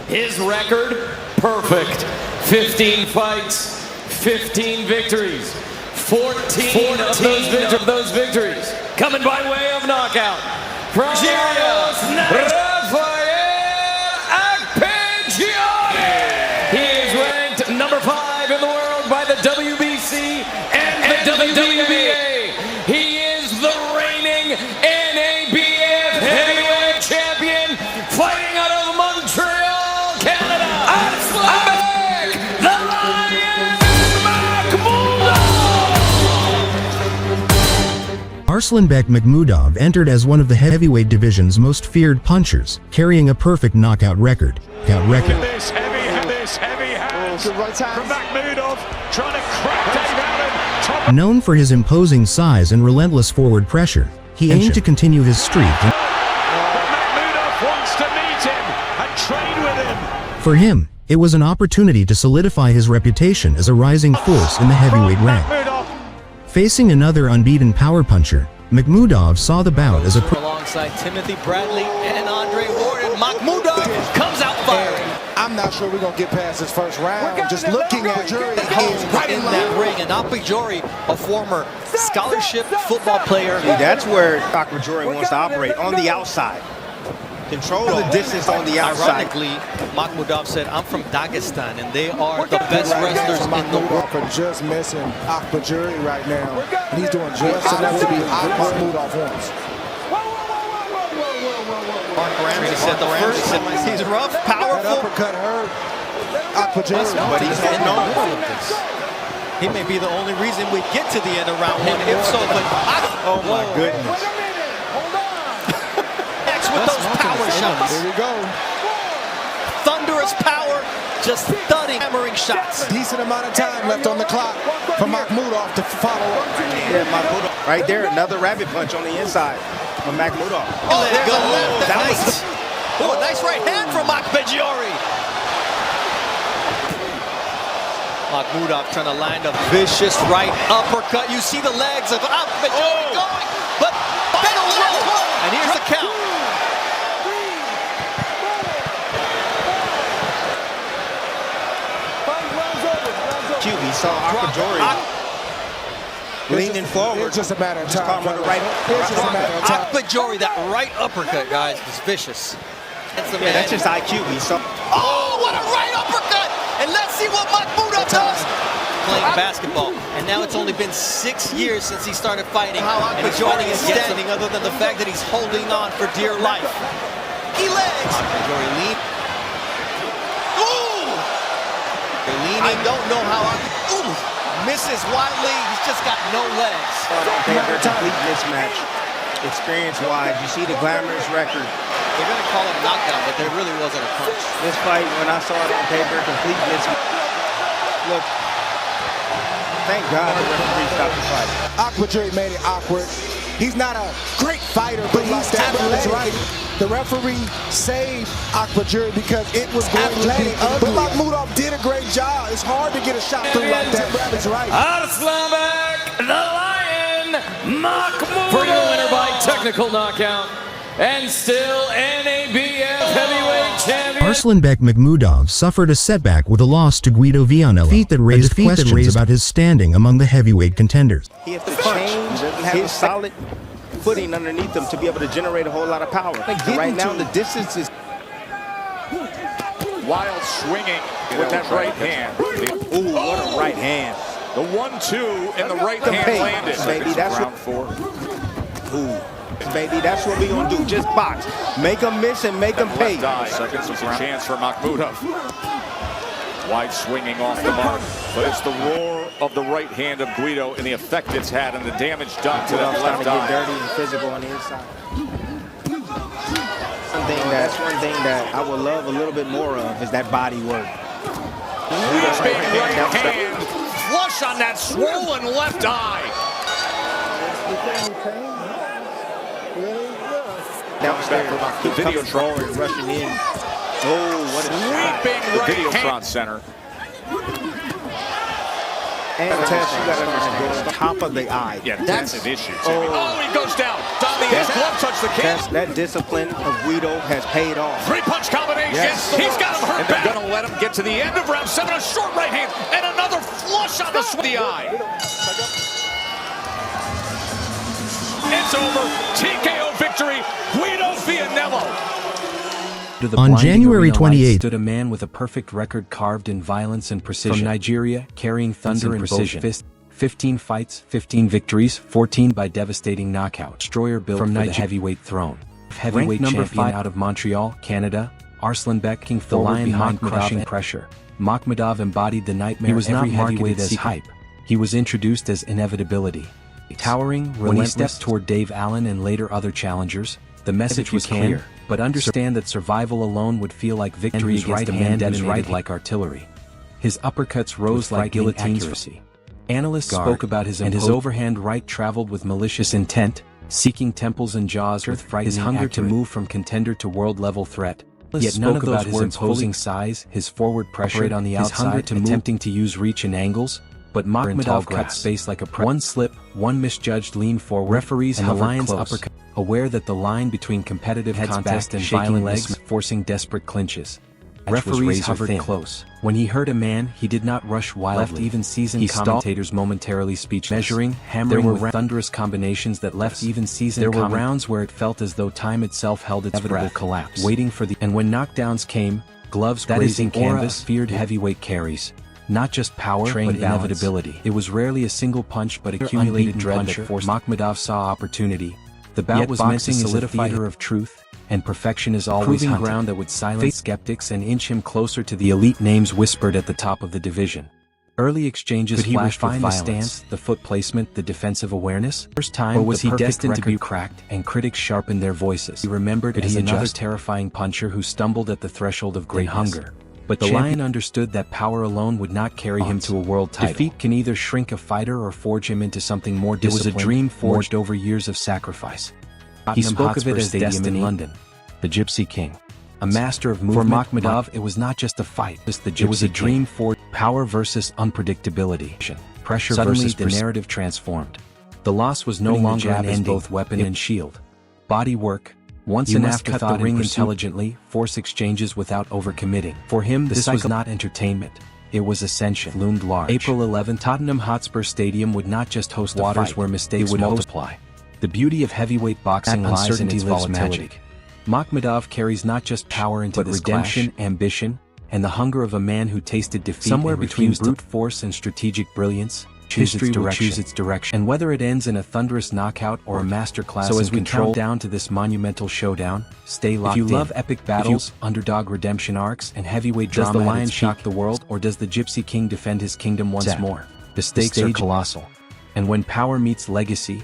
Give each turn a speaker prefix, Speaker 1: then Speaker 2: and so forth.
Speaker 1: His record, perfect. 15 fights, 15 victories. 14 of those victories coming by way of knockout. From Raphael Akpejiori. He is ranked number 5 in the world by the WBC and the WBA. He is the reigning NABF heavyweight champion, fighting out of Montreal, Canada. Arslanbek, the Lion Makhmudov.
Speaker 2: Arslanbek Makhmudov entered as one of the heavyweight division's most feared punchers, carrying a perfect knockout record.
Speaker 3: This heavy hands from Makhmudov, trying to crack Dave Allen.
Speaker 2: Known for his imposing size and relentless forward pressure, he aimed to continue his streak.
Speaker 3: But Makhmudov wants to meet him and train with him.
Speaker 2: For him, it was an opportunity to solidify his reputation as a rising force in the heavyweight rank. Facing another unbeaten power puncher, Makhmudov saw the bout as a
Speaker 4: alongside Timothy Bradley and Andre Ward, and Makhmudov comes out firing.
Speaker 5: I'm not sure we're gonna get past this first round. Just looking at Jury
Speaker 4: right in that ring, and Akpejiori, a former scholarship football player.
Speaker 6: That's where Akpejiori wants to operate, on the outside. Control the distance on the outside.
Speaker 4: Ironically, Makhmudov said, I'm from Dagestan, and they are the best wrestlers in the world.
Speaker 5: For just missing Akpejiori right now. And he's doing just enough to be Makhmudov once.
Speaker 4: He said the first, he's rough, powerful.
Speaker 5: Uppercut hurt Akpejiori,
Speaker 4: but he's heading on all of this. He may be the only reason we get to the end of round 1, if so, but
Speaker 6: oh my goodness.
Speaker 4: Next with those power shots.
Speaker 5: Here we go.
Speaker 4: Thunderous power, just thudding, hammering shots.
Speaker 5: Decent amount of time left on the clock for Makhmudov to follow up.
Speaker 6: Yeah, Makhmudov. Right there, another rabbit punch on the inside from Makhmudov.
Speaker 4: Oh, there's a left. Nice. Oh, a nice right hand from Akpejiori. Makhmudov trying to land a vicious right uppercut. You see the legs of Akpejiori going, but and here's the count.
Speaker 6: We saw Akpejiori leaning forward.
Speaker 5: It's just a matter of time.
Speaker 4: Akpejiori, that right uppercut, guys, was vicious.
Speaker 6: That's just IQ. We saw.
Speaker 4: Oh, what a right uppercut! And let's see what Makhmudov does. Playing basketball, and now it's only been 6 years since he started fighting. And Akpejiori is standing, other than the fact that he's holding on for dear life. He legs. Akpejiori lean. Ooh! I don't know how. Ooh! Misses widely. He's just got no legs.
Speaker 6: They're complete mismatch. Experience-wise, you see the glamorous record.
Speaker 4: They're going to call it a knockdown, but there really wasn't a punch.
Speaker 6: This fight, when I saw it on paper, complete mismatch. Look, thank God the referee stopped the fight.
Speaker 5: Akpejiori made it awkward. He's not a great fighter, but he's athletic. Right. The referee saved Akpejiori because it was going to be ugly. But Makhmudov did a great job. It's hard to get a shot through like that. Bradley's right.
Speaker 1: Arslanbek, the Lion Makhmudov, for your winner by technical knockout, and still NABF heavyweight champion.
Speaker 2: Arslanbek Makhmudov suffered a setback with a loss to Guido Vianello, a defeat that raised questions about his standing among the heavyweight contenders.
Speaker 6: He has to change his solid footing underneath him to be able to generate a whole lot of power. Right now, the distance is
Speaker 3: Wild swinging with that right hand.
Speaker 6: Ooh, what a right hand.
Speaker 3: The 1-2 in the right hand landed.
Speaker 6: Baby, that's round 4. Ooh. Baby, that's what we gonna do. Just box. Make them miss and make them pay.
Speaker 3: Seconds was a chance for Makhmudov. Wide swinging off the mark, but it's the roar of the right hand of Guido and the effect it's had and the damage done to that left eye.
Speaker 6: Get dirty and physical on the inside. That's one thing that I would love a little bit more of is that body work.
Speaker 3: Big right hand, flush on that swollen left eye.
Speaker 6: Downstairs, the Videotron rushing in. Oh, what a
Speaker 3: sweeping right hand. The Videotron center.
Speaker 6: And Tess, you got to understand, top of the eye.
Speaker 3: Yeah, that's an issue. Oh, he goes down. His glove touched the can.
Speaker 6: Tess, that discipline of Guido has paid off.
Speaker 3: Three-punch combination.
Speaker 6: Yes.
Speaker 3: He's got him hurt. And they're going to let him get to the end of round 7. A short right hand and another flush on the eye. It's over. TKO victory. Guido Vianello.
Speaker 2: On January 28th,
Speaker 7: stood a man with a perfect record carved in violence and precision. From Nigeria, carrying thunder and precision. 15 fights, 15 victories, 14 by devastating knockout. Destroyer built from the heavyweight throne. Heavyweight number 5 out of Montreal, Canada, Arslanbek King the lion behind crushing pressure. Makhmudov embodied the nightmare. He was not marketed as hype. He was introduced as inevitability. Towering, when he stepped toward Dave Allen and later other challengers, the message was clear. But understand that survival alone would feel like victory against a man detonated like artillery. His uppercuts rose like guillotines. Analysts spoke about his overhand right traveled with malicious intent, seeking temples and jaws with his hunger to move from contender to world-level threat. Yet none of those his imposing size, his forward pressure on the outside, hunger to attempting to use reach and angles. But Makhmudov cut space like a one slip, one misjudged lean forward. Referees and the lion's uppercut, aware that the line between competitive contest and violent legs forcing desperate clinches. Referees hovered close. When he hurt a man, he did not rush wildly. Left even seasoned commentators momentarily speechless. Measuring, hammering with thunderous combinations that left even seasoned. There were rounds where it felt as though time itself held its inevitable collapse, waiting for the. And when knockdowns came, gloves grazing canvas, feared heavyweight carries. Not just power, but inevitability. It was rarely a single punch, but accumulated dread that forced. Makhmudov saw opportunity. The bout was meant to solidify the of truth, and perfection is always proving ground that would silence skeptics and inch him closer to the elite names whispered at the top of the division. Early exchanges flashed with violence. The stance, the foot placement, the defensive awareness. First time, or was he destined to be cracked? And critics sharpened their voices. He remembered as another terrifying puncher who stumbled at the threshold of great hunger. But the lion understood that power alone would not carry him to a world title. Defeat can either shrink a fighter or forge him into something more disciplined. It was a dream forged over years of sacrifice. He spoke of it as destiny. In London, the Gypsy King. A master of movement. For Makhmudov, it was not just a fight. It was a dream for power versus unpredictability. Pressure versus the narrative transformed. The loss was no longer an ending. Both weapon and shield. Body work. Once an afterthought, ring intelligently, force exchanges without overcommitting. For him, this was not entertainment. It was ascension. Loomed large. April 11, Tottenham Hotspur Stadium would not just host a fight where mistakes would multiply. The beauty of heavyweight boxing lies in its volatility. Makhmudov carries not just power into this redemption, ambition, and the hunger of a man who tasted defeat. Somewhere between brute force and strategic brilliance, history will choose its direction. And whether it ends in a thunderous knockout or a masterclass so as we count down to this monumental showdown, stay locked in. If you love epic battles, underdog redemption arcs, and heavyweight drama, does the lion shock the world, or does the Gypsy King defend his kingdom once more? The stakes are colossal. And when power meets legacy,